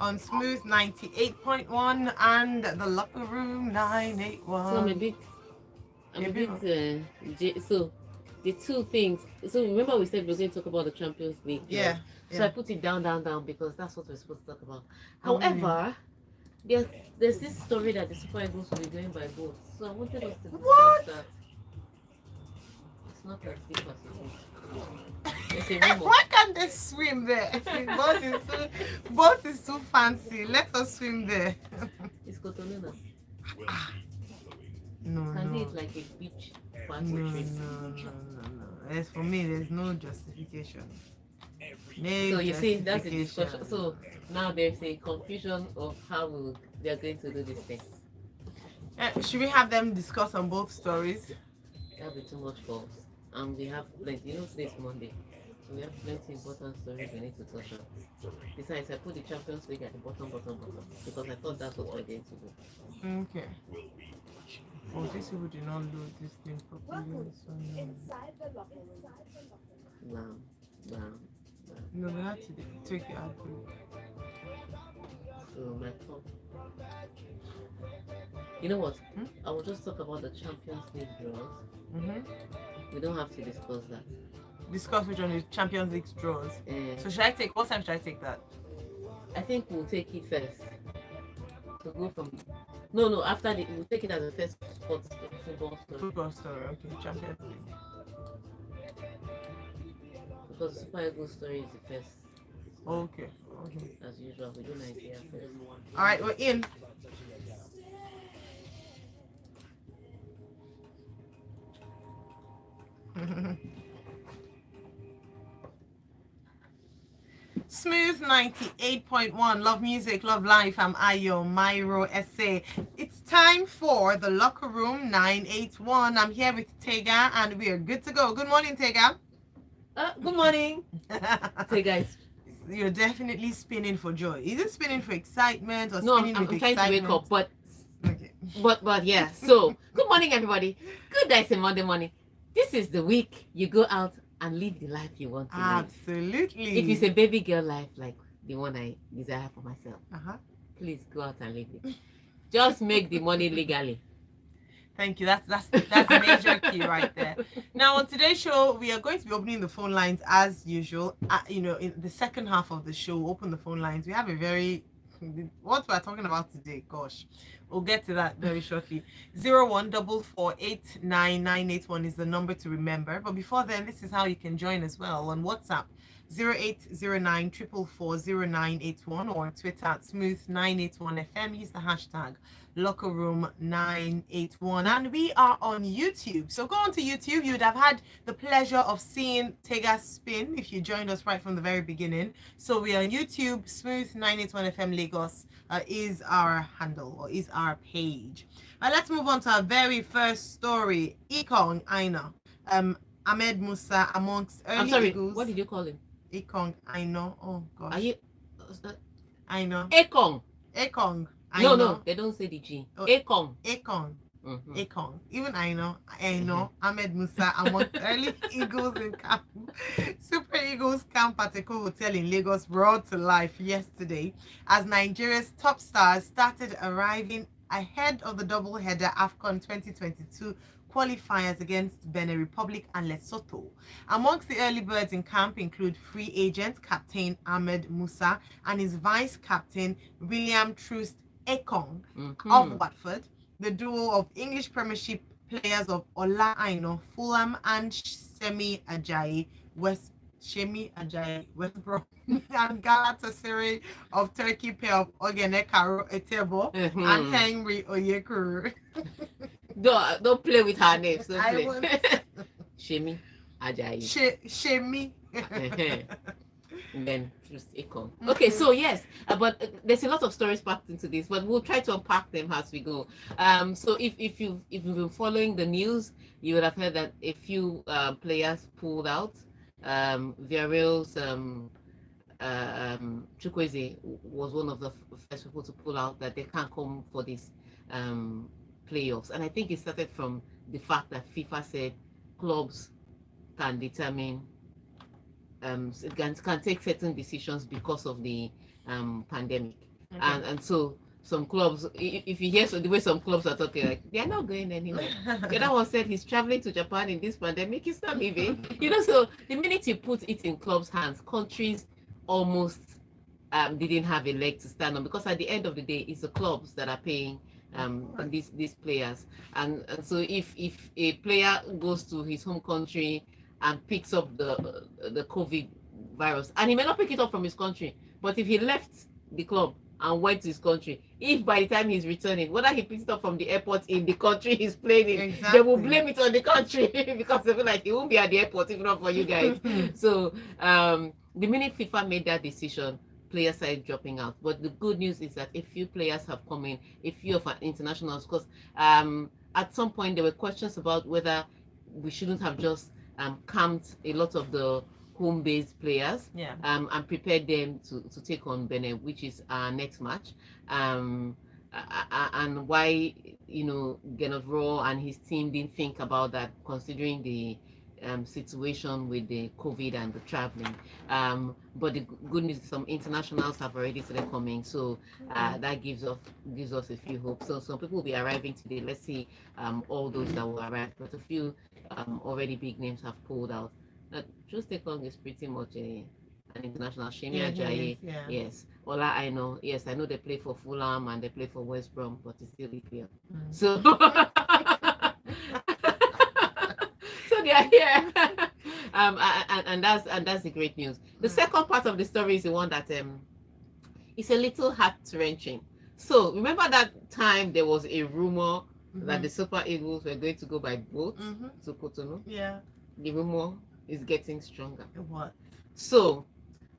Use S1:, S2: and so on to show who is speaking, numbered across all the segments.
S1: on Smooth 98.1 and the Locker Room 981.
S2: So I'm a bit, so the two things. So remember we said we are going to talk about the Champions League draws.
S1: Yeah,
S2: So I
S1: yeah.
S2: put it down, because that's what we're supposed to talk about.
S1: Oh, really?
S2: However, there's this story that the Super Eagles will be going by boat. So I wanted us to discuss
S1: What?
S2: that. It's not as deep as it is. There's a rumor.
S1: Why can't they swim there? Boat is too fancy. Let us swim there.
S2: It's Cotonou.
S1: No,
S2: Can
S1: no.
S2: it like a beach party
S1: No,
S2: trip?
S1: no. As for me, there's no justification. No
S2: So you see, that's the
S1: justification.
S2: discussion. So now there's a confusion of how they're going to do this thing.
S1: Should we have them discuss on both stories?
S2: That'll be too much for us. And we have plenty. You know, today's Monday. So we have plenty important stories we need to touch on. Besides, I put the Champions League at the bottom, because I thought that's what we're going to do.
S1: Okay. Oh, these people did not load this thing properly. So
S2: Bam.
S1: no, we had to take it out.
S2: So my top. You know what? I will just talk about the Champions League draws. We don't have to discuss that.
S1: Discuss which one is Champions League draws. So should I take? What time should I take that?
S2: I think we'll take it first. To go from no after we'll take it as the first sports football story.
S1: Football story, okay. Champions League.
S2: Because the Super Eagles story is the first.
S1: Okay.
S2: As usual, we do Nigeria first.
S1: All right, we're in. Smooth 98.1. Love music, love life. I'm Ayo Myro SA. It's time for the Locker Room 981. I'm here with Tega and we are good to go. Good morning, Tega.
S2: Good morning. Tega,
S1: you're definitely spinning for joy. Is it spinning for excitement or
S2: no?
S1: Spinning
S2: I'm
S1: with
S2: trying
S1: excitement?
S2: to wake up, but
S1: okay.
S2: But yeah. So good morning, everybody. Good day, it's Monday morning. This is the week you go out and live the life you want to live.
S1: Absolutely.
S2: If it's a baby girl life like the one I desire for myself, please go out and live it. Just make the money legally.
S1: Thank you. That's a major key right there. Now on today's show, we are going to be opening the phone lines as usual. In the second half of the show, open the phone lines. We have a very what we're talking about today. Gosh, we'll get to that very shortly. 014489981 is the number to remember. But before then, this is how you can join as well on WhatsApp. 0809 0981 or Twitter at smooth981fm. Use the hashtag Locker Room 981, and we are on YouTube. So go on to YouTube. You would have had the pleasure of seeing Tega's spin if you joined us right from the very beginning. So we are on YouTube. Smooth 981 FM Lagos is our handle or is our page. Let's move on to our very first story. Ekong Aina, Ahmed Musa amongst early
S2: I'm sorry.
S1: Eagles.
S2: What did you call him?
S1: Ekong Aina. Oh gosh.
S2: Are you?
S1: Aina.
S2: Ekong. No, they don't say the G. Ekong.
S1: Ekong. Even Aina, Ahmed Musa amongst early Eagles in camp. Super Eagles camp at Eko Hotel in Lagos brought to life yesterday as Nigeria's top stars started arriving ahead of the double-header AFCON 2022 qualifiers against Benin Republic and Lesotho. Amongst the early birds in camp include free agent captain Ahmed Musa and his vice captain William Troost Ekong of Watford, the duo of English Premiership players of Ola Aina, Fulham, and Shemi Ajayi, West Brom, and Galatasaray of Turkey, pair of Ogene Karo Etebo and Henry Oyekuru.
S2: Don't play with her names. Don't play. Shemi Ajayi.
S1: Shemi.
S2: Then just Ekong. Okay, so yes, but there's a lot of stories packed into this, but we'll try to unpack them as we go. So if you've been following the news, you would have heard that a few players pulled out. Villarreal's Chukwueze was one of the first people to pull out, that they can't come for these playoffs, and I think it started from the fact that FIFA said clubs can determine. Can take certain decisions because of the pandemic.
S1: Okay.
S2: And so some clubs, if you hear the way some clubs are talking, like they are not going anywhere. The other one said he's traveling to Japan in this pandemic, he's not leaving. So the minute you put it in clubs' hands, countries almost didn't have a leg to stand on, because at the end of the day, it's the clubs that are paying these players. And so if a player goes to his home country and picks up the COVID virus, and he may not pick it up from his country, but if he left the club and went to his country, if by the time he's returning, whether he picks it up from the airport in the country he's playing in,
S1: Exactly.
S2: they will blame it on the country because they feel like he won't be at the airport if not for you guys. So the minute FIFA made that decision, players started dropping out. But the good news is that a few players have come in, a few of our internationals, because at some point there were questions about whether we shouldn't have just camped a lot of the home-based players, and prepared them to take on Benin, which is our next match. And why Gennaro Raw and his team didn't think about that, considering the situation with the COVID and the traveling. But the good news is some internationals have already started coming, so that gives us a few hopes. So some people will be arriving today. Let's see all those that will arrive, but a few already big names have pulled out. Just Tekong is pretty much an international. Shemi Ajayi, yes. Ola, I know they play for Fulham and they play for West Brom, but it's still EPL. So so they are here. And that's the great news. The second part of the story is the one that it's a little heart-wrenching. So remember that time there was a rumor that the Super Eagles were going to go by boat to Cotonou?
S1: Yeah.
S2: The rumor is getting stronger.
S1: What?
S2: So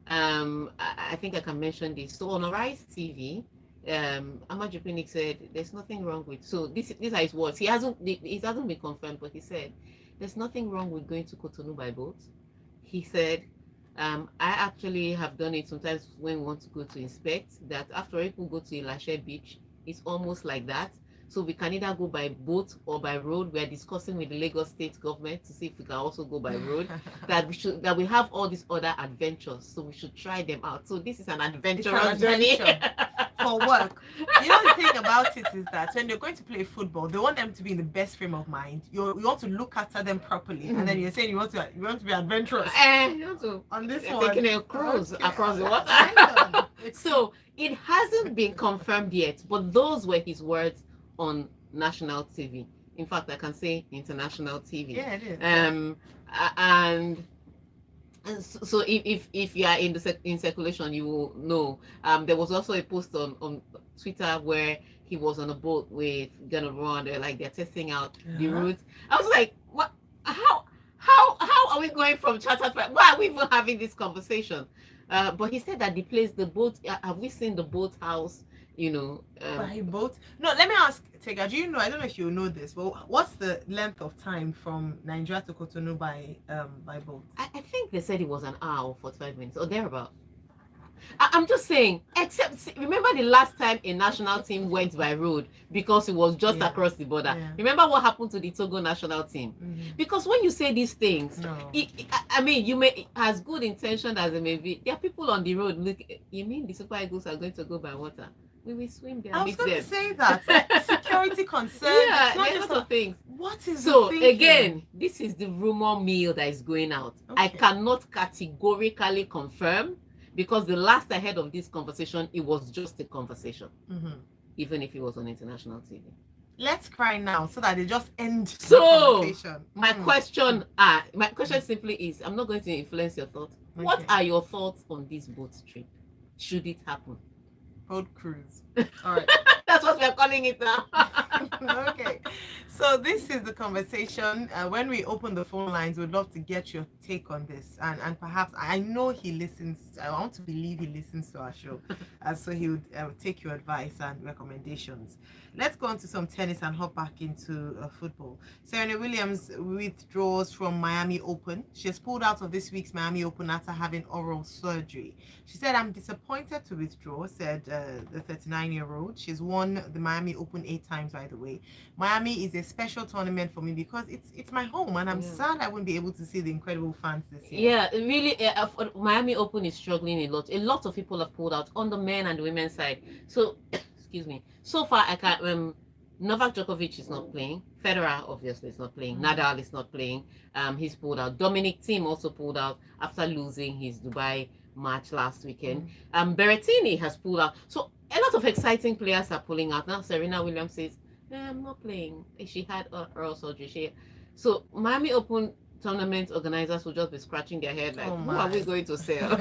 S2: I think I can mention this. So on Arise TV, Amaju Pinnick said there's nothing wrong with, so these are his words. It hasn't been confirmed, but he said there's nothing wrong with going to Cotonou by boat. He said, I actually have done it sometimes when we want to go to inspect, that after people go to Ilashe Beach, it's almost like that. So we can either go by boat or by road. We are discussing with the Lagos state government to see if we can also go by road. that we have all these other adventures, so we should try them out. So this is an adventurous journey
S1: for work. The thing about it is that when you're going to play football, they want them to be in the best frame of mind. You want to look after them properly, and then you're saying you want to be adventurous. On this one,
S2: taking a cruise across the water. So it hasn't been confirmed yet, but those were his words on national TV. In fact, I can say international TV.
S1: Yeah, it is.
S2: And so if you are in circulation, you will know. There was also a post on Twitter where he was on a boat with Gennaro, and they're testing out the route. I was like, what? How are we going from charter flight? Why are we even having this conversation? But he said that the boat. Have we seen the boat house?
S1: By boat? No, let me ask Tega, do you know, I don't know if you know this, but what's the length of time from Nigeria to Cotonou by boat?
S2: I think they said it was an hour or 45 minutes or thereabout. I'm just saying, except remember the last time a national team went by road because it was just across the border. Remember what happened to the Togo national team? Because when you say these things, you may, as good intention as it may be, there are people on the road. Look, you mean the Super Eagles are going to go by water? We will swim there.
S1: I was going to say that. Security concerns.
S2: Yeah, it's not just of things.
S1: What is
S2: so again? This is the rumor mill that is going out. I cannot categorically confirm, because the last I heard of this conversation, it was just a conversation, even if it was on international TV.
S1: Let's cry now so that they just end
S2: the
S1: conversation.
S2: My question simply is, I'm not going to influence your thoughts. What are your thoughts on this boat trip? Should it happen?
S1: Boat cruise. All right.
S2: That's what we're calling it now.
S1: Okay. So this is the conversation. When we open the phone lines, we'd love to get your take on this. And perhaps, I know he listens. I want to believe he listens to our show. So he would take your advice and recommendations. Let's go on to some tennis and hop back into football. Serena Williams withdraws from Miami Open. She has pulled out of this week's Miami Open after having oral surgery. She said, "I'm disappointed to withdraw," said the 39-year-old. She's won won the Miami Open 8 times, by the way. Miami is a special tournament for me because it's my home, and I'm sad I won't be able to see the incredible fans this year.
S2: Yeah, really, Miami Open is struggling a lot. A lot of people have pulled out on the men and the women's side. So, excuse me. So far, I can't. Novak Djokovic is not playing. Federer obviously is not playing. Nadal is not playing. He's pulled out. Dominic Thiem also pulled out after losing his Dubai match last weekend. Berrettini has pulled out. So a lot of exciting players are pulling out now. Serena Williams says, "I'm not playing." She had oral surgery. So Miami Open tournament organizers will just be scratching their head like, who are we going to sell?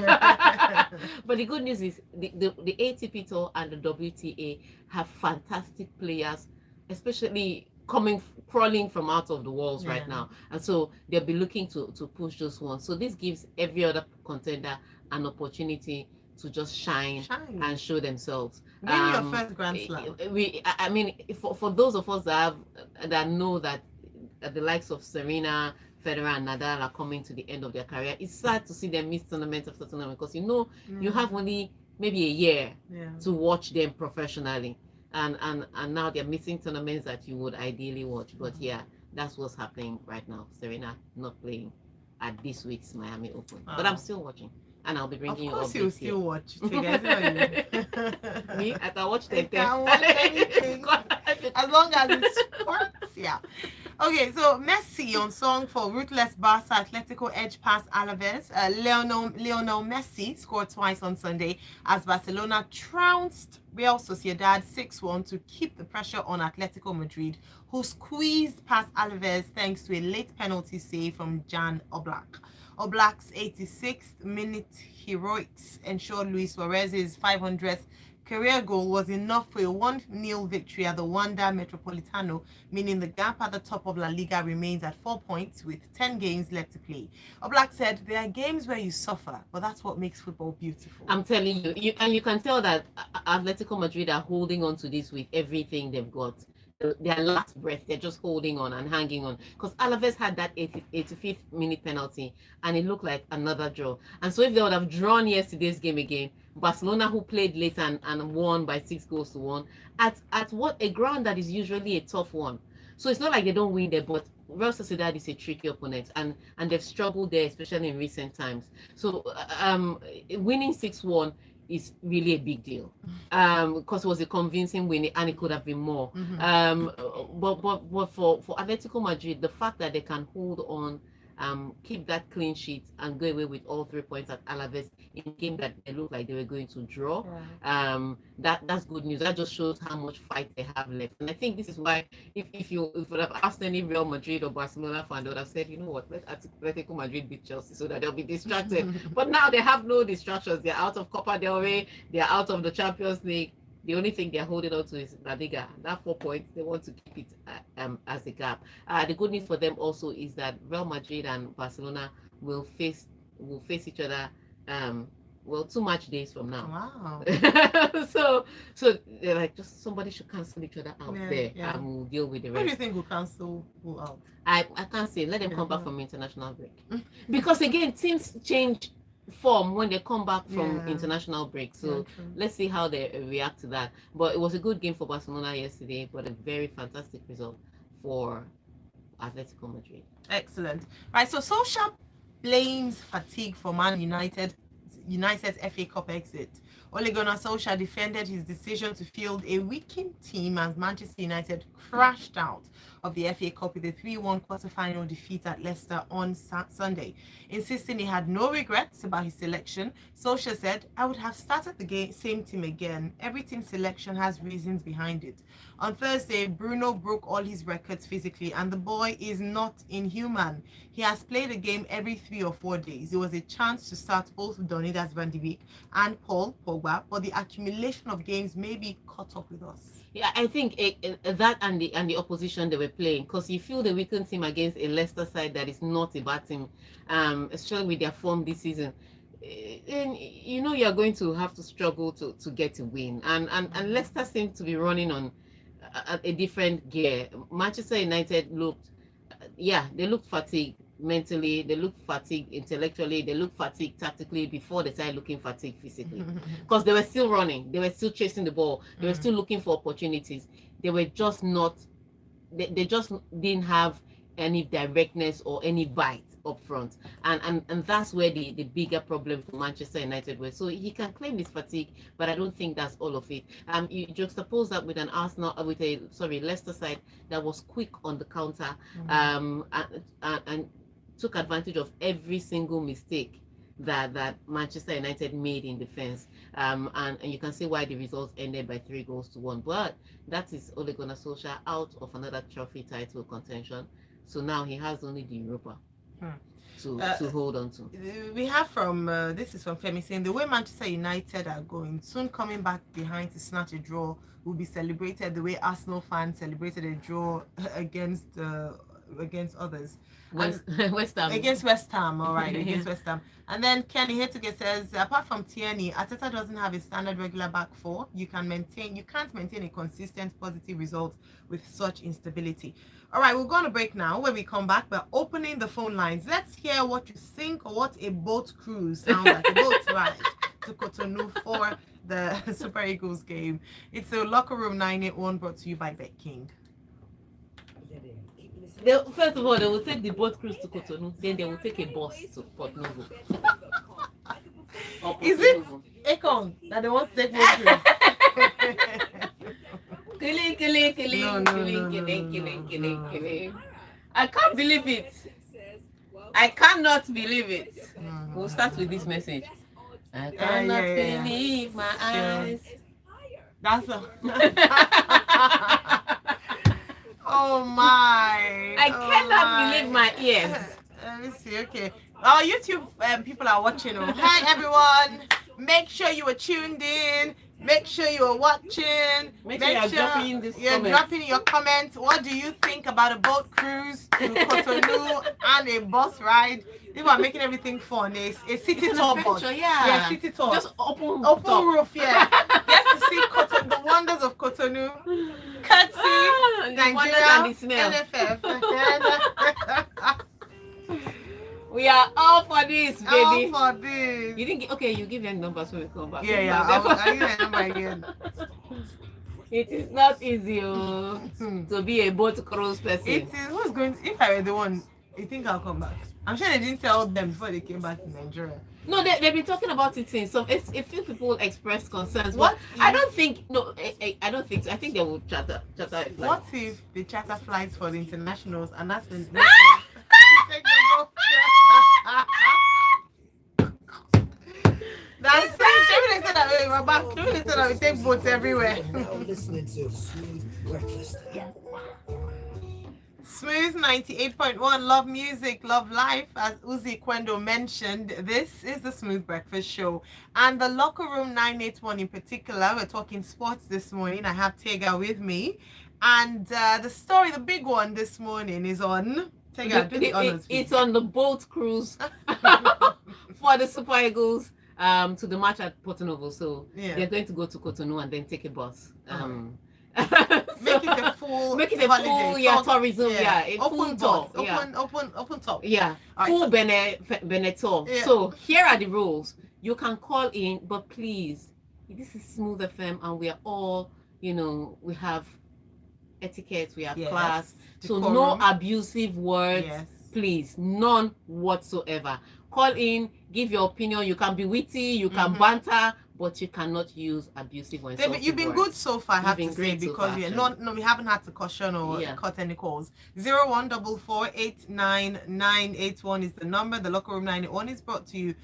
S2: But the good news is the ATP Tour and the WTA have fantastic players, especially crawling from out of the walls right now, and so they'll be looking to push those ones. So this gives every other contender an opportunity to just shine. And show themselves.
S1: Maybe your first Grand Slam.
S2: I mean, for those of us that know that the likes of Serena, Federer, and Nadal are coming to the end of their career, it's sad to see them miss tournament after tournament because you have only maybe a year to watch them professionally, and now they're missing tournaments that you would ideally watch. But yeah, that's what's happening right now. Serena not playing at this week's Miami Open, but I'm still watching. And I'll be bringing you updates. Of course,
S1: you'll still watch.
S2: Me, I can watch 10.
S1: I watch anything. As long as it's sports, yeah. Okay, so Messi on song for ruthless Barca Atletico edge past Alaves. Lionel Messi scored twice on Sunday as Barcelona trounced Real Sociedad 6-1 to keep the pressure on Atletico Madrid, who squeezed past Alaves thanks to a late penalty save from Jan Oblak. Oblak's 86th minute heroics ensured Luis Suarez's 500th career goal was enough for a 1-0 victory at the Wanda Metropolitano, meaning the gap at the top of La Liga remains at 4 points with 10 games left to play. Oblak said, "There are games where you suffer, but that's what makes football beautiful."
S2: I'm telling you, and you can tell that Atletico Madrid are holding on to this with everything they've got. Their last breath, they're just holding on and hanging on because Alaves had that 85th minute penalty and it looked like another draw. And so if they would have drawn yesterday's game again, Barcelona, who played late and won by 6-1 at what a ground that is usually a tough one. So it's not like they don't win there, but Real Sociedad is a tricky opponent and they've struggled there, especially in recent times. So winning 6-1 is really a big deal because it was a convincing win and it could have been more. But for Atletico Madrid, the fact that they can hold on, keep that clean sheet and go away with all 3 points at Alaves in a game that they looked like they were going to draw, that's good news. That just shows how much fight they have left. And I think this is why if you would have asked any Real Madrid or Barcelona fan, they would have said, you know what, let Atletico Madrid beat Chelsea so that they'll be distracted. But now they have no distractions. They're out of Copa del Rey, they're out of the Champions League. The only thing they're holding on to is La Liga. That 4 points, they want to keep it as a gap. The good news for them also is that Real Madrid and Barcelona will face each other 2 match days from now.
S1: Wow.
S2: so they're like, just somebody should cancel each other out there and we'll deal with the rest.
S1: What do you think will cancel who out?
S2: I can't say. Let them come back from international break. Because again, teams change form when they come back from international break. So let's see how they react to that. But it was a good game for Barcelona yesterday, but a very fantastic result for Atletico Madrid.
S1: Excellent. Right, so Solskjaer blames fatigue for Man United's FA Cup exit. Ole Gunnar Solskjaer defended his decision to field a weakened team as Manchester United crashed out of the FA Cup with a 3-1 quarter-final defeat at Leicester on Sunday. Insisting he had no regrets about his selection, Solskjaer said, "I would have started the same team again. Every team selection has reasons behind it. On Thursday, Bruno broke all his records physically and the boy is not inhuman. He has played a game every 3 or 4 days. It was a chance to start both Donidas Van de Beek and Paul Pogba, but the accumulation of games maybe caught up with us."
S2: Yeah, I think that and the opposition they were playing, because you feel the weakened team against a Leicester side that is not a bad team, especially with their form this season. And you know you're going to have to struggle to get a win. And Leicester seemed to be running on a different gear. Manchester United looked, they looked fatigued mentally, they look fatigued intellectually, they look fatigued tactically before they started looking fatigued physically. Because they were still running, they were still chasing the ball, they were still looking for opportunities. They were just not, they just didn't have any directness or any bite up front. And that's where the bigger problem for Manchester United was. So he can claim his fatigue, but I don't think that's all of it. You juxtapose that with an Arsenal, with a Leicester side that was quick on the counter, and took advantage of every single mistake that Manchester United made in defense. And you can see why the results ended by 3-1. But that is Ole Gunnar Solskjaer out of another trophy title contention. So now he has only the Europa to hold on to.
S1: We have from, this is from Femi saying, the way Manchester United are going, soon coming back behind to snatch a draw will be celebrated the way Arsenal fans celebrated a draw against others.
S2: West Ham.
S1: Against West Ham, all right, against West Ham. And then Kenny Hettuge says, apart from Tierney, Arteta doesn't have a standard regular back four. You can't maintain a consistent positive result with such instability. All right, we're going to break now. When we come back, we're opening the phone lines. Let's hear what you think or what a boat cruise sounds like, a boat ride to Cotonou for the Super Eagles game. It's a Locker Room 981 brought to you by Bet King.
S2: First of all, they will take the boat cruise to Cotonou, then they will take a bus to Port Novo.
S1: Is it Akon that they want to take boat cruise?
S2: Killing. I can't believe it. I cannot believe it. We'll start with this message. I cannot believe my eyes.
S1: That's a... Oh my!
S2: I cannot believe my ears.
S1: Let me see. Okay. Oh, YouTube people are watching. Oh. Hi everyone. Make sure you are tuned in. Make sure you are watching.
S2: Make sure
S1: you're dropping your comments. What do you think about a boat cruise to Cotonou and a bus ride? People are making everything fun. A city tour bus.
S2: Yeah,
S1: city tour.
S2: Just open
S1: roof. Yeah. Get to see the wonders of Cotonou. Curtsy, Nigeria,
S2: and the smell.
S1: NFF.
S2: We are all for this, baby.
S1: All for this.
S2: You didn't okay, you give your numbers when we come back.
S1: Yeah, I'll give your number again.
S2: It is not easy to be a boat cruise person.
S1: It is. Who's going to, if I were the one, you think I'll come back? I'm sure they didn't tell them before they came back to Nigeria.
S2: No, they've been talking about it since. So if few people express concerns,
S1: what?
S2: I don't think. No, I don't think so. I think they will charter.
S1: What if they charter flights for the internationals and that's when that's it. Maybe they said that we're back. Maybe they said that we take boats everywhere.
S3: Now listening to Smooth Breakfast.
S1: Smooth 98.1, love music, love life. As Uzi Kwendo mentioned, this is the Smooth Breakfast Show. And the Locker Room 981 in particular, we're talking sports this morning. I have Tega with me. And the big one this morning is on... Tega,
S2: it's on the boat cruise for the Super Eagles to the match at Porto Novo. So they're going to go to Cotonou and then take a bus.
S1: Make it a full
S2: tourism,
S1: open
S2: tour.
S1: Open top.
S2: Yeah,
S1: right,
S2: full Benetor.
S1: Yeah.
S2: So here are the rules. You can call in, but please, this is Smooth FM and we are all, we have etiquette, we have class. So no abusive words, please, none whatsoever. Call in, give your opinion. You can be witty, you can banter, but you cannot use abusive or insulting
S1: You've been
S2: words.
S1: good so far, I have to say, because we haven't had to caution or cut any calls. 014489981 is the number. The Locker Room 981 is brought to you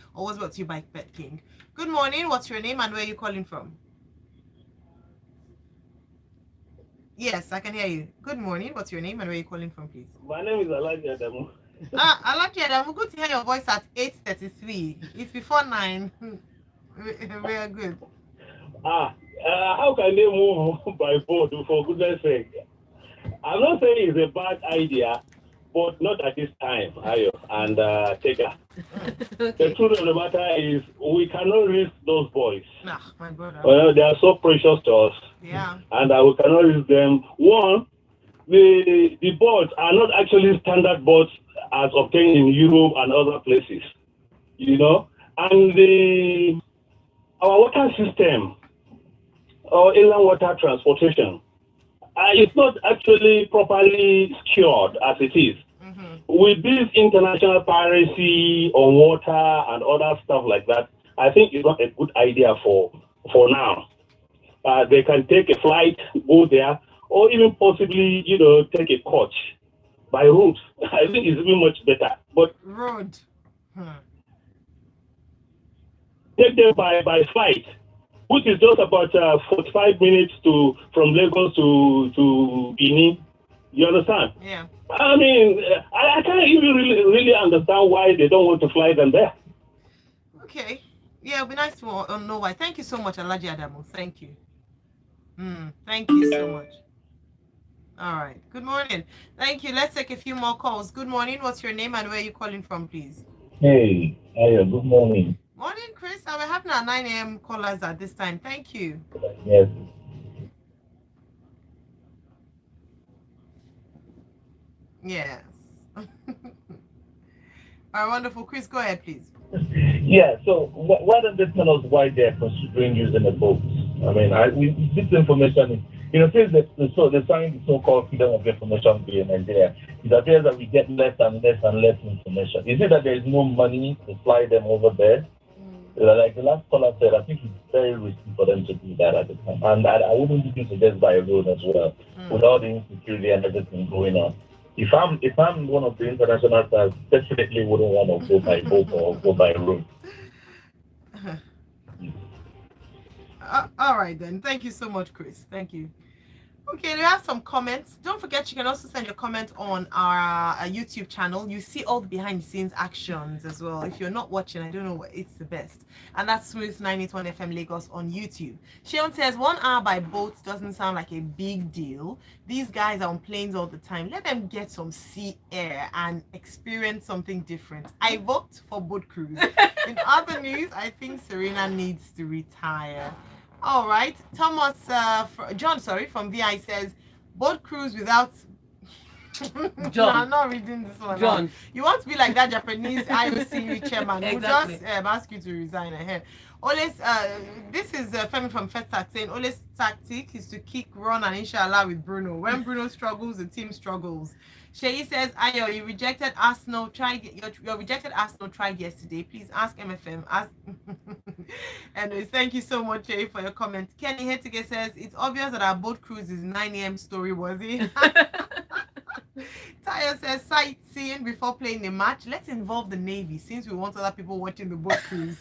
S1: by Bet King. Good morning. What's your name and where are you calling from? Yes, I can hear you. Good morning. What's your name and where are you calling from, please?
S4: My name is Alaji Adamu.
S1: Alaji Adamu, good to hear your voice at 8:33. It's before 9. We are good.
S4: How can they move by boat, for goodness sake? I'm not saying it's a bad idea, but not at this time, Ayo and Tega.
S2: Okay.
S4: The truth of the matter is we cannot risk those boys.
S1: Nah, my brother.
S4: Well, they are so precious to us.
S1: Yeah.
S4: And we cannot risk them. One, the boats are not actually standard boats as obtained in Europe and other places, and our water system or inland water transportation, it's not actually properly secured as it is.
S1: Mm-hmm.
S4: With this international piracy on water and other stuff like that, I think it's not a good idea for now. They can take a flight, go there, or even possibly, take a coach by road. I think it's even much better. But
S1: road.
S4: Take them by flight, which is just about 45 minutes from Lagos to Benin. You understand?
S1: Yeah.
S4: I mean, I can't even really understand why they don't want to fly them there.
S1: Okay. Yeah, it'd be nice to know why. Thank you so much, Alaji Adamu. Thank you. Thank you so much. All right. Good morning. Thank you. Let's take a few more calls. Good morning. What's your name and where are you calling from, please?
S5: Hey, Aya, good morning.
S1: Morning, Chris. We're having our 9 a.m. callers at this time. Thank you.
S5: Yes.
S1: Yes. All right, wonderful. Chris, go ahead, please.
S5: Yeah, so why don't they tell us why they're considering using the boats? I mean, this information, since they signed the so-called Freedom of Information Bill in Nigeria, it appears that we get less and less and less information. Is it that there is no money to fly them over there? Like the last caller said, I think it's very risky for them to do that at the time. And I wouldn't even suggest by road as well, with all the insecurity and everything going on. If I'm one of the international stars, definitely wouldn't want to go by boat or go by road.
S1: All right, then. Thank you so much, Chris. Thank you. Okay, we have some comments. Don't forget, you can also send your comment on our YouTube channel. You see all the behind the scenes actions as well. If you're not watching, I don't know what it's the best. And that's Smooth 981 FM Lagos on YouTube. Sheon says 1 hour by boat doesn't sound like a big deal. These guys are on planes all the time. Let them get some sea air and experience something different. I vote for boat cruise. In other news, I think Serena needs to retire. All right, Thomas, John, from VI says, boat cruise without.
S2: John,
S1: no, I'm not reading this one.
S2: John,
S1: now. You want to be like that Japanese IOC chairman who
S2: exactly.
S1: just ask you to resign ahead. Always, this is Femi from Festac saying, always tactic is to kick, run, and inshallah with Bruno. When Bruno struggles, the team struggles. Shay says, Ayo, you rejected Arsenal. Your rejected Arsenal tried yesterday. Please ask MFM. Anyways, thank you so much, Shay, for your comment. Kenny Hetige says, it's obvious that our boat cruise is 9 a.m. story worthy. Tayo says, sightseeing before playing the match. Let's involve the Navy since we want other people watching the boat cruise.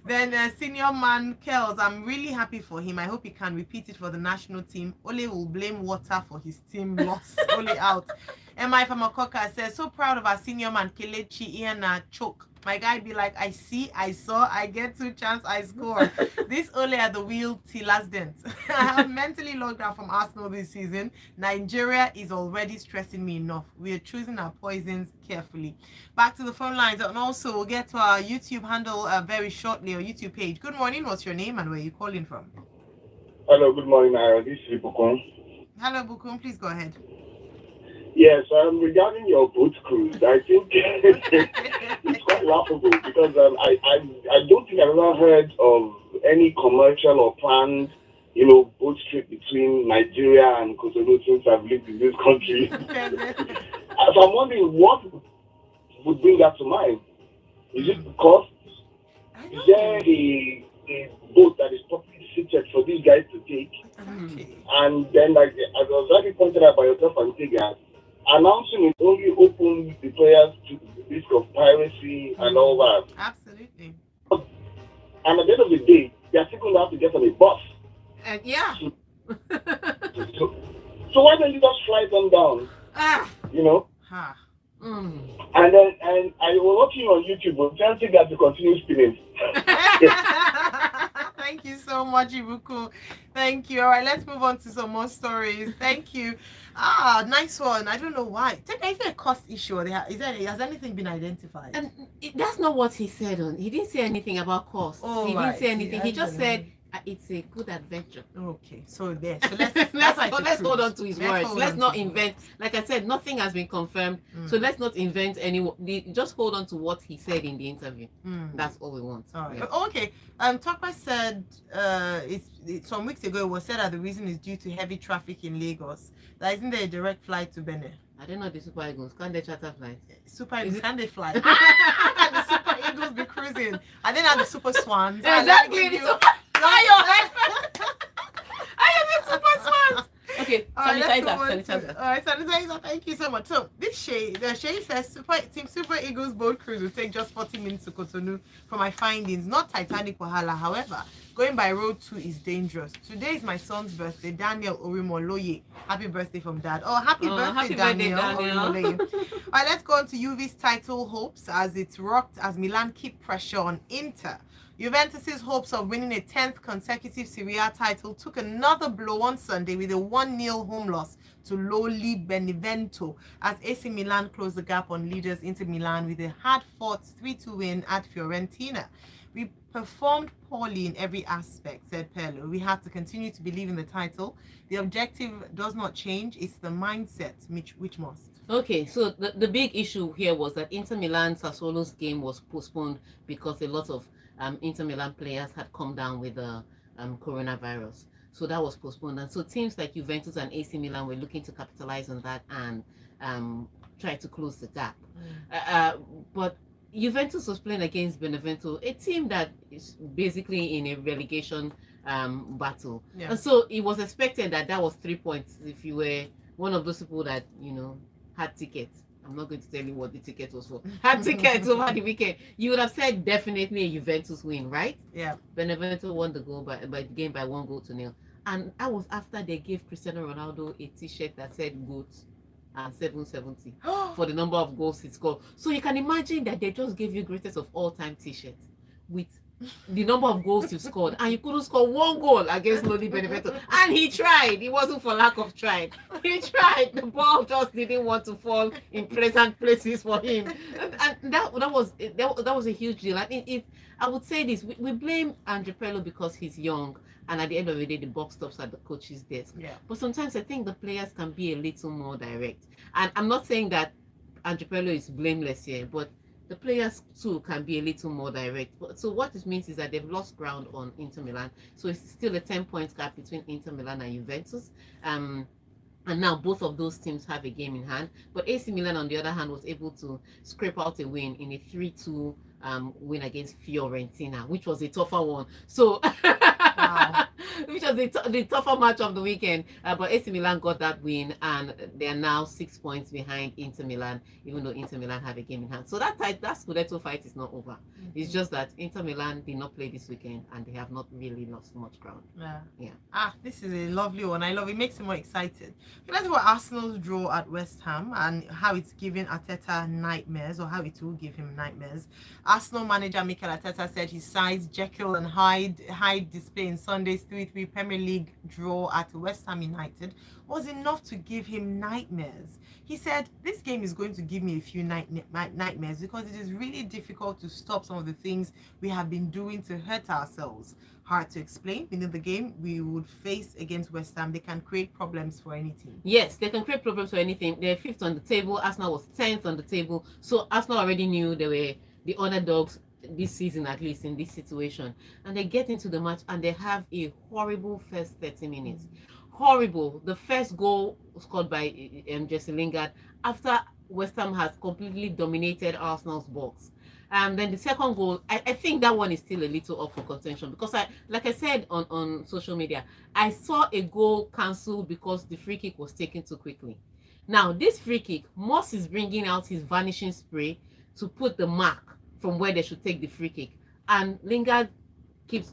S1: Then senior man Kells, I'm really happy for him. I hope he can repeat it for the national team. Ole will blame water for his team loss. Ole out. MI Famakoka says, so proud of our senior man Kelechi Iana Choke. My guy be like, I see, I saw, I get 2 chance, I score. This Ole at the wheel till last dent. I have mentally logged out from Arsenal this season. Nigeria is already stressing me enough. We are choosing our poisons carefully. Back to the phone lines, and also we'll get to our YouTube handle very shortly, or YouTube page. Good morning, what's your name and where are you calling from?
S6: Hello, good morning, This is Bukun.
S1: Hello, Bukun, please go ahead.
S6: Yes, regarding your boat cruise, I think it's quite laughable because I don't think I've ever heard of any commercial or planned, boat trip between Nigeria and Kosovo since I've lived in this country. So I'm wondering what would bring that to mind. Is it because is there a boat that is properly fitted for these guys to take? And then, like as was already pointed out by yourself and Tiga, announcing it only opens the players to the risk of piracy and all that.
S1: Absolutely.
S6: And at the end of the day, they are still going to have to get on a bus.
S1: Yeah.
S6: So why don't you just fly them down? And I was watching on YouTube, but Chelsea got to continue spinning.
S1: Thank you so much, Ibuku. Thank you. All right, let's move on to some more stories. Thank you. Nice one. I don't know why. Is there a cost issue? Has anything been identified?
S2: And that's not what he said. He didn't say anything about cost. He didn't say anything. He just said It's a good adventure.
S1: Okay, so there. So let's
S2: let's hold on to his words. Let's not invent.
S1: Words.
S2: Like I said, nothing has been confirmed. So let's not invent any. Just hold on to what he said in the interview. That's all we want.
S1: All right.
S2: Yeah.
S1: Okay. Tokpa said it's some weeks ago it was said that the reason is due to heavy traffic in Lagos. That isn't there a direct flight to Benin?
S2: I don't know the Super Eagles. Can't they charter flight?
S1: Super Eagles, can they fly? How can the Super Eagles be cruising? And then the Super Swans.
S2: Exactly. I am the Super Swans. Okay, sanitizer.
S1: All right, sanitizer. Thank you so much. So this Shay says Team Super Eagles boat cruise will take just 40 minutes to Cotonou. For my findings, not Titanic Wahala. However, going by road 2 is dangerous. Today is my son's birthday, Daniel Orimoloye. Happy birthday from Dad. Oh, happy birthday, Daniel. Orimoloye. All right, let's go on to UV's title hopes as it's rocked as Milan keep pressure on Inter. Juventus's hopes of winning a 10th consecutive Serie A title took another blow on Sunday with a 1-0 home loss to lowly Benevento as AC Milan closed the gap on leaders Inter Milan with a hard-fought 3-2 win at Fiorentina. We performed poorly in every aspect, said Perlo. We have to continue to believe in the title. The objective does not change. It's the mindset which must.
S2: Okay, so the big issue here was that Inter Milan Sassuolo's game was postponed because a lot of Inter Milan players had come down with the coronavirus. So that was postponed. And so teams like Juventus and AC Milan were looking to capitalize on that and try to close the gap. But Juventus was playing against Benevento, a team that is basically in a relegation battle. Yeah. And so it was expected that was 3 points if you were one of those people that, had tickets. I'm not going to tell you what the ticket was for. Had tickets over the weekend. You would have said definitely a Juventus win, right?
S1: Yeah.
S2: Benevento won the game by 1-0. And that was after they gave Cristiano Ronaldo a t-shirt that said GOAT and 770 for the number of goals he scored. So you can imagine that they just gave you greatest of all time t-shirt with the number of goals you've scored, and you couldn't score 1 goal against lowly Benevento. And he tried. It wasn't for lack of trying. He tried. The ball just didn't want to fall in pleasant places for him. And that was a huge deal. I would say this. We blame Andre Pirlo because he's young, and at the end of the day, the buck stops at the coach's desk. Yeah. But sometimes I think the players can be a little more direct. And I'm not saying that Andre Pirlo is blameless here, but the players too can be a little more direct. So what this means is that they've lost ground on Inter Milan. So it's still a 10-point gap between Inter Milan and Juventus. And now both of those teams have a game in hand. But AC Milan, on the other hand, was able to scrape out a win in a 3-2 win against Fiorentina, which was a tougher one. So wow. Which was the tougher match of the weekend. But AC Milan got that win, and they are now 6 points behind Inter Milan, even though Inter Milan have a game in hand. So that Scudetto fight is not over. It's just that Inter Milan did not play this weekend, and they have not really lost much ground. Yeah.
S1: This is a lovely one. I love it. It makes me more excited. Let's go Arsenal's draw at West Ham and how it's giving Arteta nightmares, or how it will give him nightmares. Arsenal manager Mikel Arteta said his size Jekyll and Hyde display in Sunday's 3-3 Premier League draw at West Ham United was enough to give him nightmares. He said, this game is going to give me a few nightmares because it is really difficult to stop some of the things we have been doing to hurt ourselves. Hard to explain. In the game we would face against West Ham, they can create problems for any team.
S2: Yes, they can create problems for anything. They're 5th on the table. Arsenal was 10th on the table. So Arsenal already knew they were the underdogs this season, at least in this situation. And they get into the match and they have a horrible first 30 minutes. Horrible. The first goal scored by Jesse Lingard after West Ham has completely dominated Arsenal's box. Then the second goal, I think that one is still a little up for contention because like I said on social media, I saw a goal cancelled because the free kick was taken too quickly. Now, this free kick, Moss is bringing out his vanishing spray to put the mark from where they should take the free kick. And Lingard kicks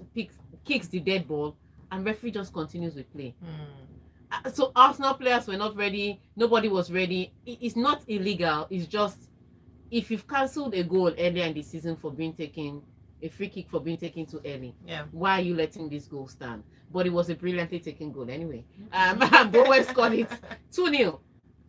S2: the dead ball, and referee just continues with play. So Arsenal players were not ready. Nobody was ready. It's not illegal. It's just, if you've cancelled a goal earlier in the season for being taken, a free kick for being taken too early, why are you letting this goal stand? But it was a brilliantly taken goal anyway. Bowen scored it 2-0.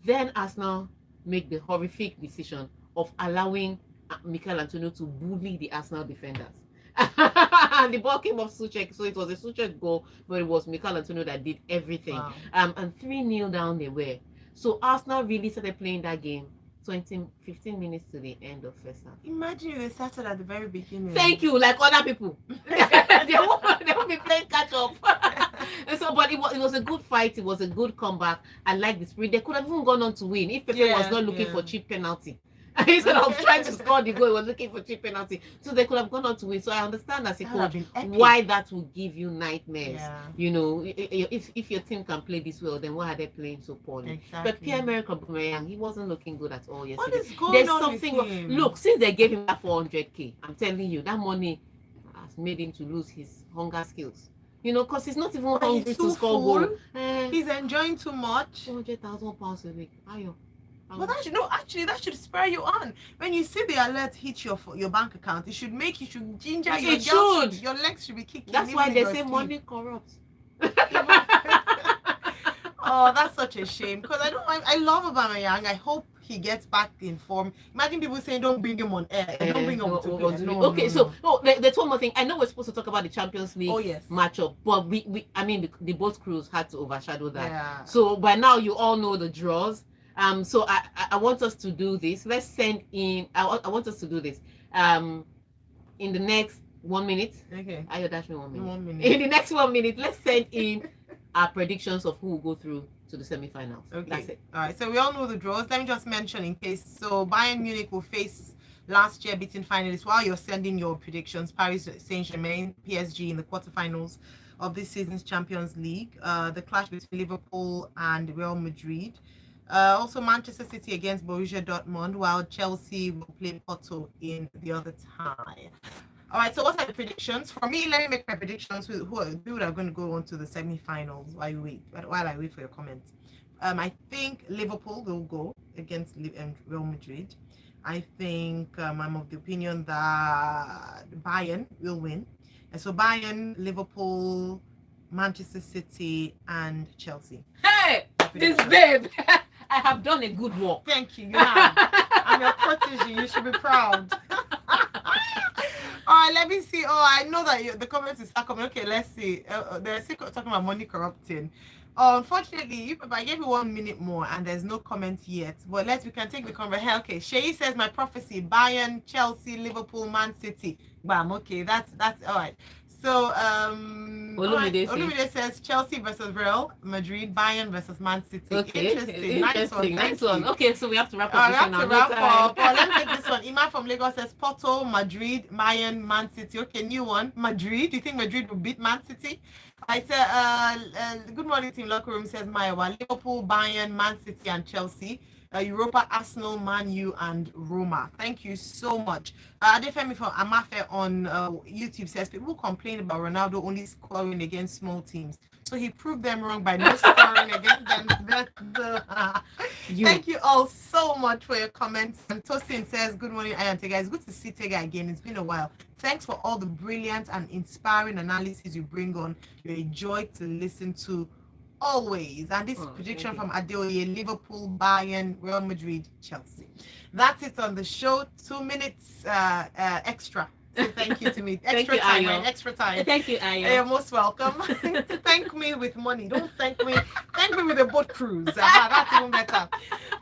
S2: Then Arsenal make the horrific decision of allowing Mikel Antonio to bully the Arsenal defenders. And the ball came off Suchek, so it was a Suchek goal, but it was Mikel Antonio that did everything.
S1: Wow.
S2: And 3-0 down they were. So Arsenal really started playing that game 15 minutes to the end of first half.
S1: Imagine if they started at the very beginning.
S2: Thank you, like other people. they won't be playing catch up. And so, but it was a good fight. It was a good comeback. I like the spirit. They could have even gone on to win if Pepe was not looking for cheap penalty. Instead of trying to score the goal, he was looking for cheap penalty. So they could have gone on to win. So I understand as a coach why that will give you nightmares.
S1: Yeah.
S2: You know, if your team can play this well, then why are they playing so poorly?
S1: Exactly.
S2: But Pierre-Emerick Aubameyang, he wasn't looking good at all yesterday.
S1: What is going
S2: There's
S1: on
S2: something
S1: with him?
S2: Look, since they gave him that 400k, I'm telling you, that money has made him to lose his hunger skills. You know, because he's not even hungry to score goal.
S1: He's enjoying too much.
S2: £200,000 a week. Ayo.
S1: But that should spur you on. When you see the alert hit your bank account, it should ginger your legs should be kicking.
S2: That's why they say money corrupts.
S1: Oh, that's such a shame, because I love Aubameyang. I hope he gets back in form. Imagine people saying don't bring him on air. Don't bring him
S2: there's one more thing. I know we're supposed to talk about the Champions League matchup, but the both crews had to overshadow that.
S1: Yeah.
S2: So by now you all know the draws. So I want us to do this. Let's send in. I want us to do this. In the next 1 minute.
S1: Okay.
S2: Ayo, dash me 1 minute.
S1: 1 minute.
S2: In the next 1 minute, let's send in our predictions of who will go through to the semi-finals.
S1: Okay.
S2: That's it.
S1: All right. So we all know the draws. Let me just mention in case. So Bayern Munich will face last year beaten finalists. While you're sending your predictions, Paris Saint-Germain, PSG in the quarterfinals of this season's Champions League. The clash between Liverpool and Real Madrid. Also Manchester City against Borussia Dortmund, while Chelsea will play Porto in the other tie. All right, so what are the predictions? For me, let me make my predictions. Who are going to go on to the semi-finals while I wait for your comments. I think Liverpool will go against Real Madrid. I think I'm of the opinion that Bayern will win. And so Bayern, Liverpool, Manchester City, and Chelsea.
S2: Hey, this babe. I have done a good work.
S1: Thank you. You have. I'm your protege. You should be proud. All right, let me see. Oh, I know that the comments is coming. Okay, let's see. They're still talking about money corrupting. Unfortunately, I gave you 1 minute more and there's no comment yet. But we can take the conversation. Okay, Shay says my prophecy: Bayern, Chelsea, Liverpool, Man City. Bam. Okay, that's all right. So Olumide says Chelsea versus Real Madrid, Bayern versus Man City.
S2: Okay,
S1: interesting. Nice one.
S2: Okay, so we have to wrap up.
S1: Let me take this one. Ima from Lagos says Porto, Madrid, Bayern, Man City. Okay, new one. Madrid. Do you think Madrid will beat Man City? I said, good morning, team locker room, says Maiwa. Liverpool, Bayern, Man City, and Chelsea. Europa, Arsenal, Man U, and Roma. Thank you so much. Adefemi from Amafe on YouTube says people complain about Ronaldo only scoring against small teams. So he proved them wrong by not scoring against them. Thank you all so much for your comments. And Tosin says, good morning, Ayante guys. Good to see Tega again. It's been a while. Thanks for all the brilliant and inspiring analysis you bring on. You're a joy to listen to always. And this prediction from Adeoye: Liverpool, Bayern, Real Madrid, Chelsea. That's it on the show. 2 minutes extra. So thank you to me. Extra time.
S2: Thank you, Ayo.
S1: You're most welcome. Thank me with money. Don't thank me. Thank me with a boat cruise. That's even better.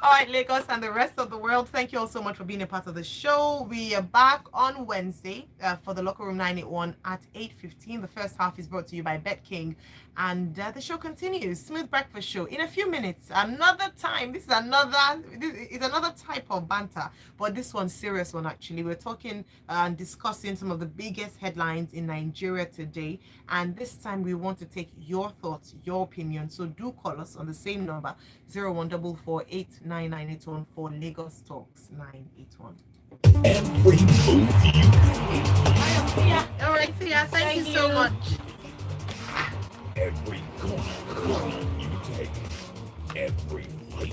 S1: All right, Lagos and the rest of the world, thank you all so much for being a part of the show. We are back on Wednesday for the Locker Room 981 at 8:15. The first half is brought to you by Bet King. And the show continues. Smooth Breakfast Show. In a few minutes, another time. This is another type of banter, but this one's serious one actually. We're talking and discussing some of the biggest headlines in Nigeria today. And this time we want to take your thoughts, your opinion. So do call us on the same number, 014489981 for Lagos Talks 981.
S3: Every move you
S1: Yeah. All right, see ya. Thank you so much.
S3: every corner you take, every fight